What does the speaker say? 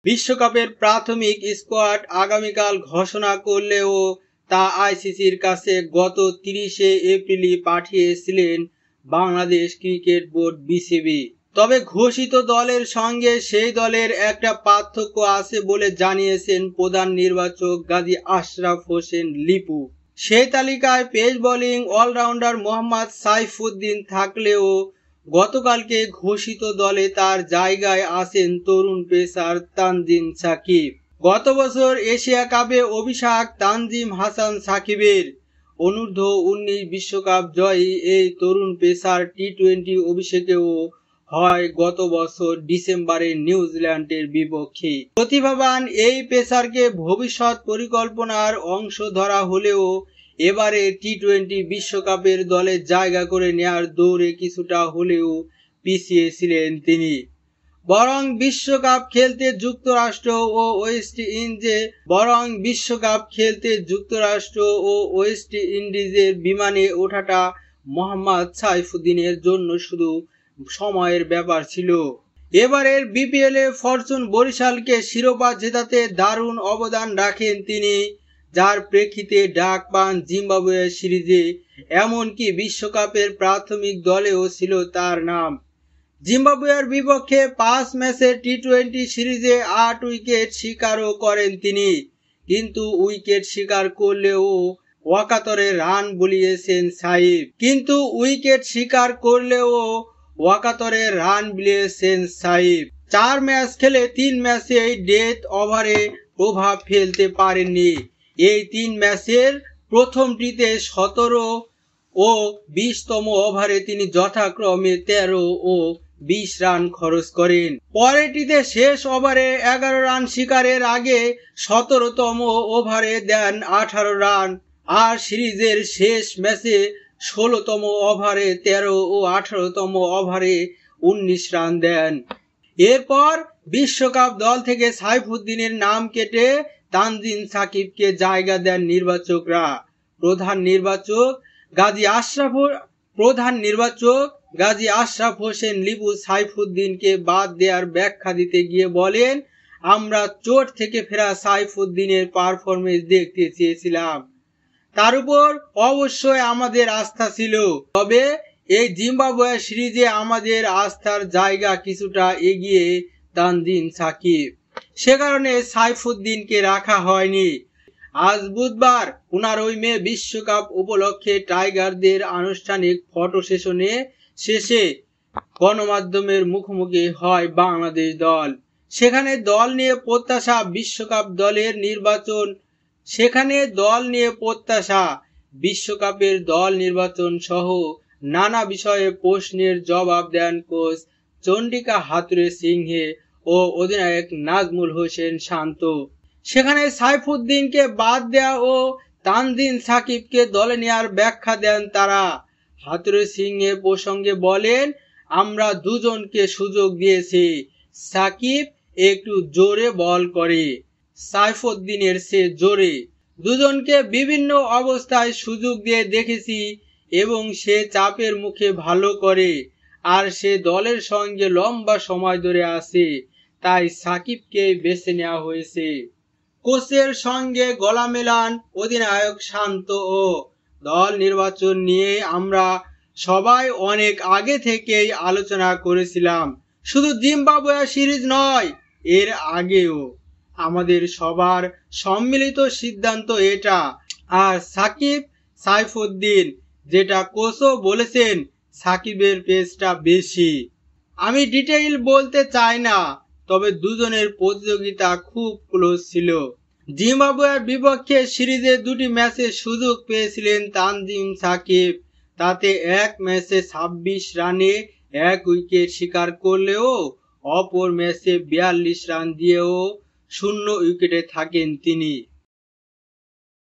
বিশ্বকাপের প্রাথমিক স্কোয়াড আগামীকাল ঘোষণা করলেও তা আইসিসির কাছে গত 30 এপ্রিলই পাঠিয়েছিলেন বাংলাদেশ ক্রিকেট বোর্ড বিসিবি। তবে ঘোষিত দলের সঙ্গে সেই দলের একটা পার্থক্য আছে বলে জানিয়েছেন প্রধান নির্বাচক গাজী আশরাফ হোসেন লিপু। সেই তালিকায় pace bowling allrounder Mohammad Saifuddin থাকলেও গতকালকে ঘোষিত দলে তার জায়গায় আছেন তরুণ পেসার তানজিম সাকিব। গত বছর এশিয়া কাপে অভিষেক তানজিম হাসান সাকিবের। অনূর্ধ্ব-19 বিশ্বকাপ জয়ী এই তরুণ পেসার টি-20 অভিষেকেও হয় গত বছর ডিসেম্বরে নিউজিল্যান্ডের বিপক্ষে। প্রতিভাবান এই পেসারকে ভবিষ্যৎ পরিকল্পনার অংশ ধরা হলেও এবারে টি-20 বিশ্বকাপের দলে জায়গা করে নেয়ার দৌড়ে কিছুটা হলেও পিছিয়ে ছিলেন তিনি। বরং বিশ্বকাপ খেলতে যুক্তরাষ্ট্র ও ওয়েস্ট ইন্ডিজের বিমানে ওঠাটা মোহাম্মদ সাইফুদ্দিনের জন্য শুধু সময়ের ব্যাপার ছিল। এবারের বিপিএলে ফরচুন বরিশালকে শিরোপা জেতাতে দারুণ অবদান রাখেন তিনি, যার প্রেক্ষিতে ডাক পান জিম্বাবুয়ে সিরিজে, এমনকি বিশ্বকাপের প্রাথমিক দলেও ছিল তার নাম। জিম্বাবুয়ের বিপক্ষে 5 ম্যাচের টি-20 সিরিজে 8 উইকেট শিকারও করেন তিনি, কিন্তু উইকেট শিকার করলেও ওয়াকাতরে রান বুলিয়েছেন সাইফ। 4 ম্যাচ খেলে 3 ম্যাচেই ডেথ ওভারে প্রভাব ফেলতে পারেননি। এই 3 ম্যাচের প্রথমটিতে 17 ও 20তম ওভারে তিনি যথাক্রমে 13 ও 20 রান খরচ করেন। পরেরটিতে শেষ ওভারে 11 রান শিকারের আগে 17তম ওভারে দেন 18 রান, আর সিরিজের শেষ ম্যাচে 16তম ওভারে 13 ও 18তম ওভারে 19 রান দেন। এরপর বিশ্বকাপ দল থেকে সাইফুদ্দিনের নাম কেটে তানজিম সাকিবকে জায়গা দেন নির্বাচকরা। প্রধান নির্বাচক গাজী আশরাফ হোসেন লিপু সাইফুদ্দিনকে বাদ দেওয়ার ব্যাখ্যা দিতে গিয়ে বলেন, আমরা চোট থেকে ফেরা সাইফুদ্দিনের পারফরমেন্স দেখতে চেয়েছিলাম, তার উপর অবশ্যই আমাদের আস্থা ছিল। তবে এই জিম্বাবুয়ে সিরিজে আমাদের আস্থার জায়গা কিছুটা এগিয়ে তানজিম সাকিব, সে কারণে সাইফুদ্দিনকে রাখা হয়নি। আজ বুধবার 15 মে বিশ্বকাপ উপলক্ষে টাইগারদের আনুষ্ঠানিক ফটো সেশনে শেষে গণমাধ্যমের মুখোমুখি হয় বাংলাদেশ দল। সেখানে দল নিয়ে প্রত্যাশা, বিশ্বকাপের দল নির্বাচন সহ নানা বিষয়ে প্রশ্নের জবাব দেন কোচ চন্ডিকা হাথুরে সিংহে ও অধিনায়ক নাজমুল হোসেন শান্ত। সেখানে সাইফুদ্দিনকে বাদ দেয়া ও তানজিম সাকিবকে দলে নেয়ার ব্যাখ্যা দেন তারা। হাথুরে সিংহে প্রসঙ্গে বলেন, আমরা দুজনকে সুযোগ দিয়েছি। সাকিব একটু জোরে বল করে, সাইফুদ্দিনের চেয়ে জোরে। দুজনকে বিভিন্ন অবস্থায় সুযোগ দিয়ে দেখেছি এবং সে চাপের মুখে ভালো করে, আর সে দলের সঙ্গে লম্বা সময় ধরে আছে, তাই সাকিবকে বেছে নেওয়া হয়েছে। কোচের সঙ্গে গলা মেলান অধিনায়ক শান্ত ও দল নির্বাচন নিয়ে আমরা সবাই অনেক আগে থেকেই আলোচনা করেছিলাম, শুধু জিম্বাবুয়ে সিরিজ নয়, এর আগেও। আমাদের সবার সম্মিলিত সিদ্ধান্ত এটা। আর সাইফুদ্দিন, যেটা কোচও বলেছেন, সাকিবের পেসটা বেশি। আমি ডিটেইল বলতে চাই না, তবে দুজনের প্রতিযোগিতা খুব ক্লোজ ছিল। জিম্বাবুয়ের বিপক্ষে সিরিজে 2টি ম্যাচে সুযোগ পেয়েছিলেন তানজিম সাকিব, তাতে এক ম্যাচে 26 রানে 1 উইকেট শিকার করলেও অপর ম্যাচে 42 রান দিয়েও 0 উইকেটে থাকেন তিনি।